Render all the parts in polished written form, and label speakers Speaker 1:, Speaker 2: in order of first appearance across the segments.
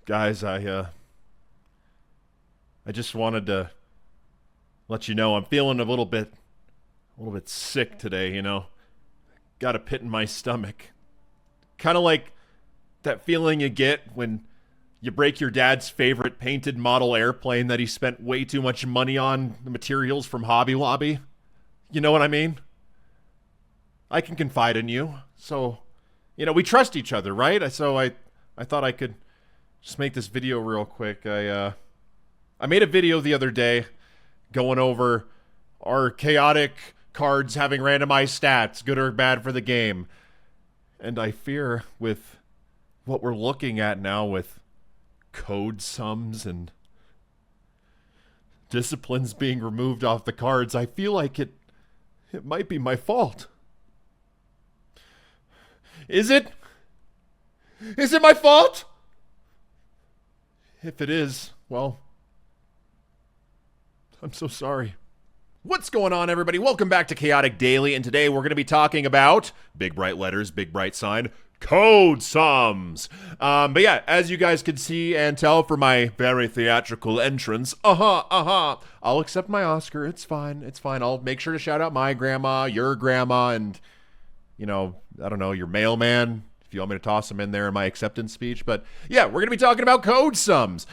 Speaker 1: Guys, I just wanted to let you know I'm feeling a little bit sick today, Got a pit in my stomach. Kind of like that feeling you get when you break your dad's favorite painted model airplane that he spent way too much money on the materials from Hobby Lobby. You know what I mean? I can confide in you. So, we trust each other, right? So I thought I could just make this video real quick. I made a video the other day going over our chaotic cards having randomized stats, good or bad for the game. And I fear with what we're looking at now with code sums and disciplines being removed off the cards, I feel like it might be my fault. Is it? Is it my fault? If it is, well, I'm so sorry. What's going on, everybody? Welcome back to Chaotic Daily, and today we're going to be talking about, big bright letters, big bright sign, code sums. But yeah, as you guys can see and tell from my very theatrical entrance, I'll accept my Oscar. It's fine. I'll make sure to shout out my grandma, your grandma, and, I don't know, your mailman, if you want me to toss them in there in my acceptance speech. But yeah, we're going to be talking about code sums.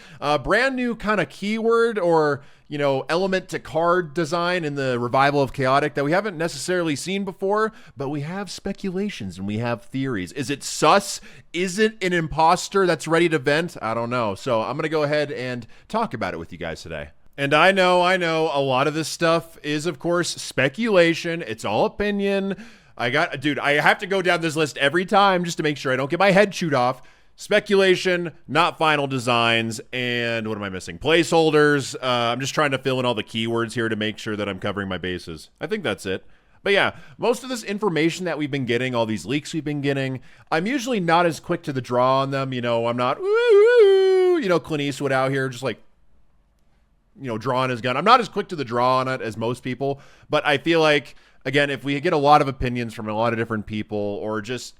Speaker 1: Brand new kind of keyword or, element to card design in the revival of Chaotic that we haven't necessarily seen before, but we have speculations and we have theories. Is it sus? Is it an imposter that's ready to vent? I don't know. So I'm going to go ahead and talk about it with you guys today. And I know, a lot of this stuff is, of course, speculation. It's all opinion. I have to go down this list every time just to make sure I don't get my head chewed off. Speculation, not final designs, and what am I missing? Placeholders. I'm just trying to fill in all the keywords here to make sure that I'm covering my bases. I think that's it. But yeah, most of this information that we've been getting, all these leaks we've been getting, I'm usually not as quick to the draw on them. I'm not, Clint Eastwood out here just like, drawing his gun. I'm not as quick to the draw on it as most people, but I feel like, again, if we get a lot of opinions from a lot of different people or just,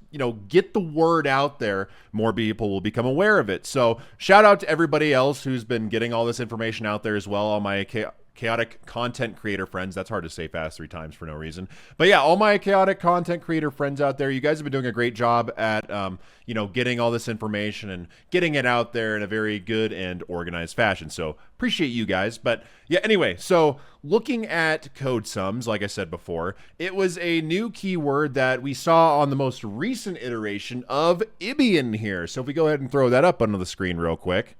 Speaker 1: get the word out there, more people will become aware of it. So shout out to everybody else who's been getting all this information out there as well, all my chaotic content creator friends. That's hard to say fast 3 times for no reason. But yeah, all my chaotic content creator friends out there, you guys have been doing a great job at, getting all this information and getting it out there in a very good and organized fashion. So appreciate you guys. But yeah, anyway, so looking at code sums, like I said before, it was a new keyword that we saw on the most recent iteration of Ibian here. So if we go ahead and throw that up onto the screen real quick.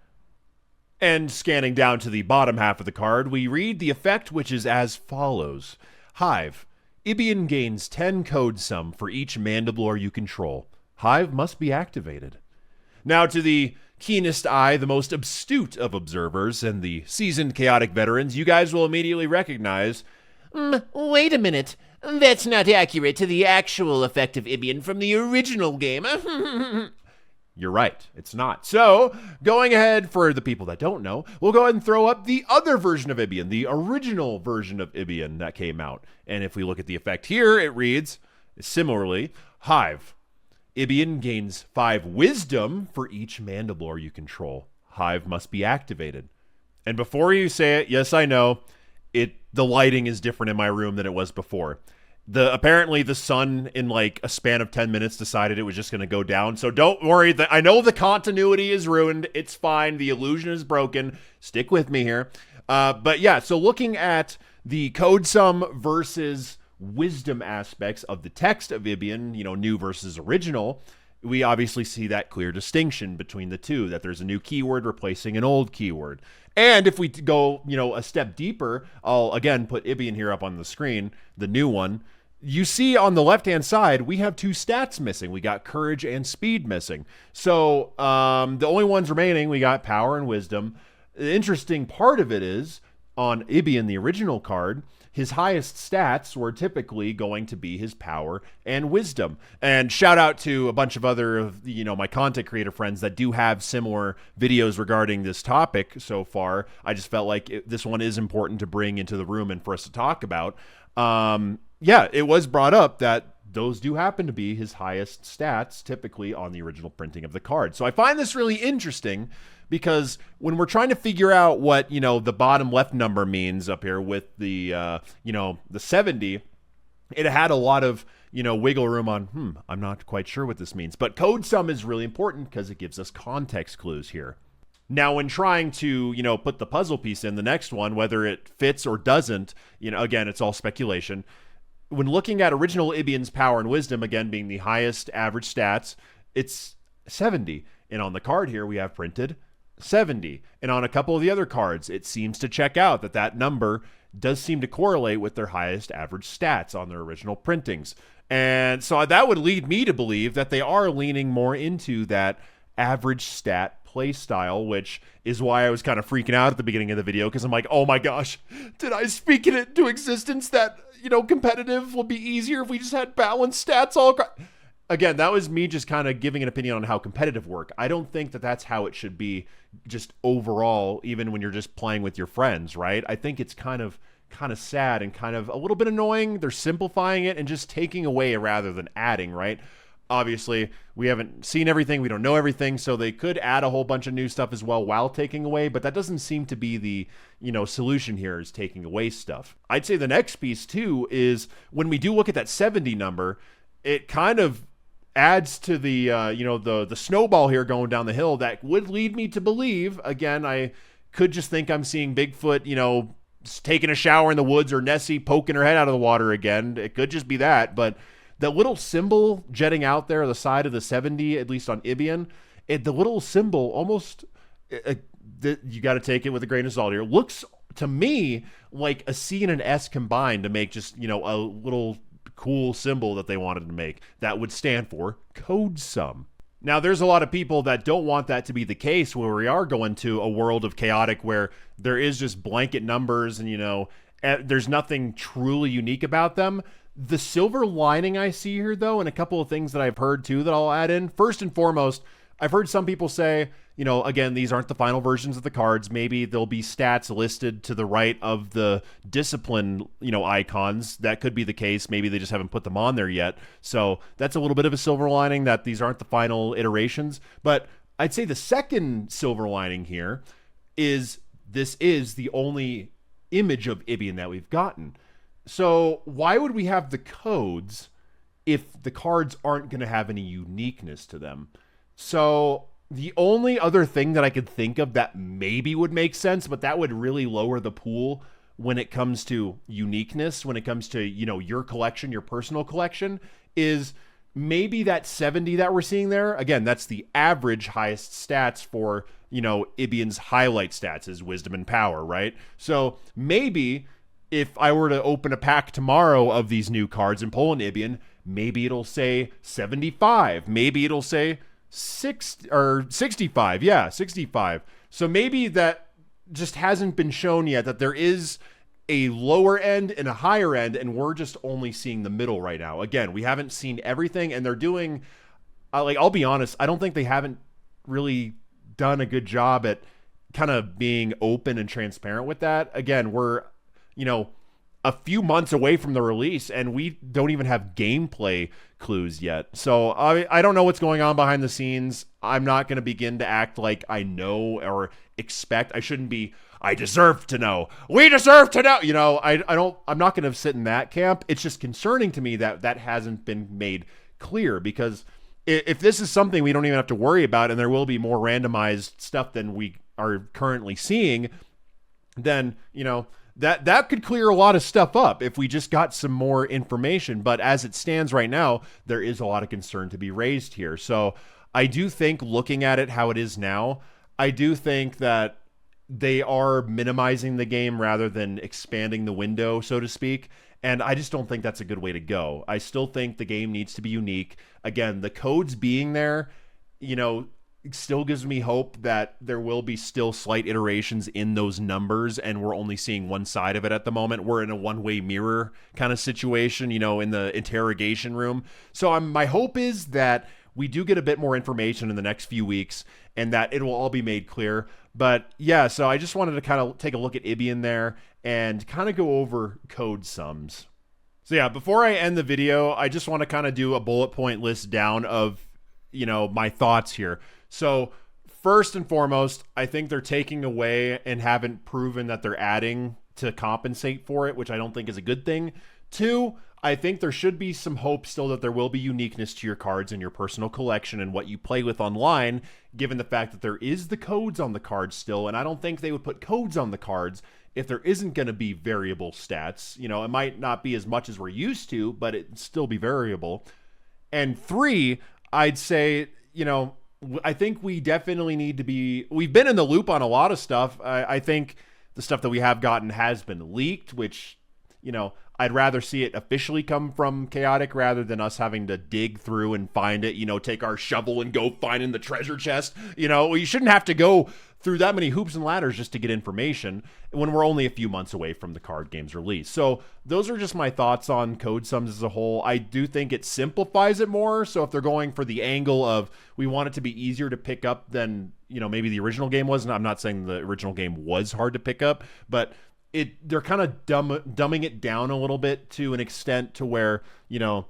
Speaker 1: And scanning down to the bottom half of the card, we read the effect, which is as follows. Hive. Ibian gains 10 code sum for each Mandiblore you control. Hive must be activated. Now, to the keenest eye, the most astute of observers, and the seasoned chaotic veterans, you guys will immediately recognize,
Speaker 2: Wait a minute. That's not accurate to the actual effect of Ibian from the original game.
Speaker 1: You're right, it's not. So, going ahead, for the people that don't know, we'll go ahead and throw up the other version of Ibian, the original version of Ibian that came out. And if we look at the effect here, it reads, similarly, Hive. Ibian gains 5 wisdom for each Mandiblore you control. Hive must be activated. And before you say it, yes, I know, the lighting is different in my room than it was before. Apparently the sun in like a span of 10 minutes decided it was just going to go down. So don't worry. I know the continuity is ruined. It's fine. The illusion is broken. Stick with me here. But yeah, so looking at the code sum versus wisdom aspects of the text of Ibian, new versus original, we obviously see that clear distinction between the two, that there's a new keyword replacing an old keyword. And if we go, a step deeper, I'll again put Ibian here up on the screen, the new one. You see on the left-hand side, we have 2 stats missing. We got courage and speed missing. So the only ones remaining, we got power and wisdom. The interesting part of it is, on Ibian, the original card, his highest stats were typically going to be his power and wisdom. And shout out to a bunch of other of, my content creator friends that do have similar videos regarding this topic so far. I just felt like this one is important to bring into the room and for us to talk about. Yeah, it was brought up that those do happen to be his highest stats typically on the original printing of the card. So I find this really interesting because when we're trying to figure out what, the bottom left number means up here with the, the 70, it had a lot of, wiggle room on, I'm not quite sure what this means. But CodeSum is really important because it gives us context clues here. Now, when trying to, put the puzzle piece in the next one, whether it fits or doesn't, again, it's all speculation. When looking at original Ibian's power and wisdom, again, being the highest average stats, it's 70. And on the card here, we have printed 70. And on a couple of the other cards, it seems to check out that number does seem to correlate with their highest average stats on their original printings. And so that would lead me to believe that they are leaning more into that average stat play style, which is why I was kind of freaking out at the beginning of the video, because I'm like, oh my gosh, did I speak it into existence that, competitive will be easier if we just had balanced stats all Again, that was me just kind of giving an opinion on how competitive work. I don't think that that's how it should be just overall, even when you're just playing with your friends, right? I think it's kind of sad and kind of a little bit annoying. They're simplifying it and just taking away rather than adding, right? Obviously, we haven't seen everything. We don't know everything. So they could add a whole bunch of new stuff as well while taking away. But that doesn't seem to be the, solution here is taking away stuff. I'd say the next piece, too, is when we do look at that 70 number, it kind of adds to the, the snowball here going down the hill that would lead me to believe, again, I could just think I'm seeing Bigfoot, taking a shower in the woods, or Nessie poking her head out of the water again. It could just be that, but the little symbol jetting out there on the side of the 70, at least on Ibian, the little symbol almost, you got to take it with a grain of salt here, looks to me like a C and an S combined to make just, a little cool symbol that they wanted to make that would stand for CodeSum. Now, there's a lot of people that don't want that to be the case, where we are going to a world of chaotic where there is just blanket numbers and, there's nothing truly unique about them. The silver lining I see here, though, and a couple of things that I've heard, too, that I'll add in. First and foremost, I've heard some people say, again, these aren't the final versions of the cards. Maybe there'll be stats listed to the right of the discipline, icons. That could be the case. Maybe they just haven't put them on there yet. So that's a little bit of a silver lining that these aren't the final iterations. But I'd say the second silver lining here is this is the only image of Ibian that we've gotten. So why would we have the codes if the cards aren't going to have any uniqueness to them? So the only other thing that I could think of that maybe would make sense, but that would really lower the pool when it comes to uniqueness, when it comes to, your collection, your personal collection, is maybe that 70 that we're seeing there. Again, that's the average highest stats for, Ibian's highlight stats is wisdom and power, right? So maybe if I were to open a pack tomorrow of these new cards and pull an Ibian, maybe it'll say 75. Maybe it'll say 65. Yeah, 65. So maybe that just hasn't been shown yet, that there is a lower end and a higher end, and we're just only seeing the middle right now. Again, we haven't seen everything, and they're doing, I'll be honest, I don't think they haven't really done a good job at kind of being open and transparent with that. Again, we're, a few months away from the release, and we don't even have gameplay clues yet. So I don't know what's going on behind the scenes. I'm not going to begin to act like I know or expect. I shouldn't be, I deserve to know. We deserve to know. I'm not going to sit in that camp. It's just concerning to me that that hasn't been made clear, because if this is something we don't even have to worry about, and there will be more randomized stuff than we are currently seeing, then, that could clear a lot of stuff up if we just got some more information. But as it stands right now, there is a lot of concern to be raised here. So I do think, looking at it how it is now, I do think that they are minimizing the game rather than expanding the window, so to speak. And I just don't think that's a good way to go. I still think the game needs to be unique. Again, the codes being there, it still gives me hope that there will be still slight iterations in those numbers, and we're only seeing one side of it at the moment. We're in a one-way mirror kind of situation, in the interrogation room. So my hope is that we do get a bit more information in the next few weeks, and that it will all be made clear. But yeah, so I just wanted to kind of take a look at Ibian there and kind of go over CodeSums. So yeah, before I end the video, I just want to kind of do a bullet point list down of, my thoughts here. So first and foremost, I think they're taking away and haven't proven that they're adding to compensate for it, which I don't think is a good thing. Two, I think there should be some hope still that there will be uniqueness to your cards in your personal collection and what you play with online, given the fact that there is the codes on the cards still, and I don't think they would put codes on the cards if there isn't going to be variable stats. You know, it might not be as much as we're used to, but it'd still be variable. And three, I'd say, you know, I think we definitely need to be, we've been in the loop on a lot of stuff. I think the stuff that we have gotten has been leaked, which, you know, I'd rather see it officially come from Chaotic rather than us having to dig through and find it, you know, take our shovel and go find in the treasure chest. You know, you shouldn't have to go through that many hoops and ladders just to get information when we're only a few months away from the card game's release. So those are just my thoughts on CodeSums as a whole. I do think it simplifies it more. So if they're going for the angle of we want it to be easier to pick up than, you know, maybe the original game was, and I'm not saying the original game was hard to pick up, but they're kind of dumbing it down a little bit to an extent to where, you know,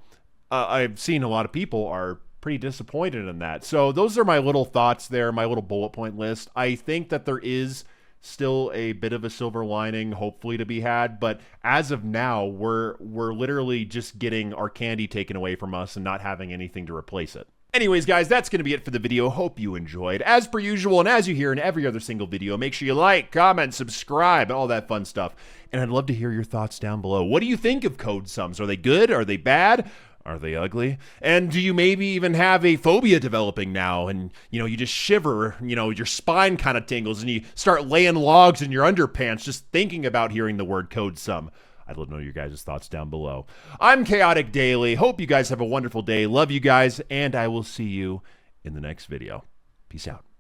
Speaker 1: I've seen a lot of people are pretty disappointed in that. So those are my little thoughts there, my little bullet point list. I think that there is still a bit of a silver lining, hopefully, to be had, but as of now, we're literally just getting our candy taken away from us and not having anything to replace it. Anyways, guys, that's going to be it for the video. Hope you enjoyed. As per usual, and as you hear in every other single video, make sure you like, comment, subscribe, all that fun stuff. And I'd love to hear your thoughts down below. What do you think of CodeSums? Are they good? Are they bad? Are they ugly? And do you maybe even have a phobia developing now? And, you know, you just shiver, you know, your spine kind of tingles and you start laying logs in your underpants just thinking about hearing the word CodeSum. I'd love to know your guys' thoughts down below. I'm Chaotic Daily. Hope you guys have a wonderful day. Love you guys, and I will see you in the next video. Peace out.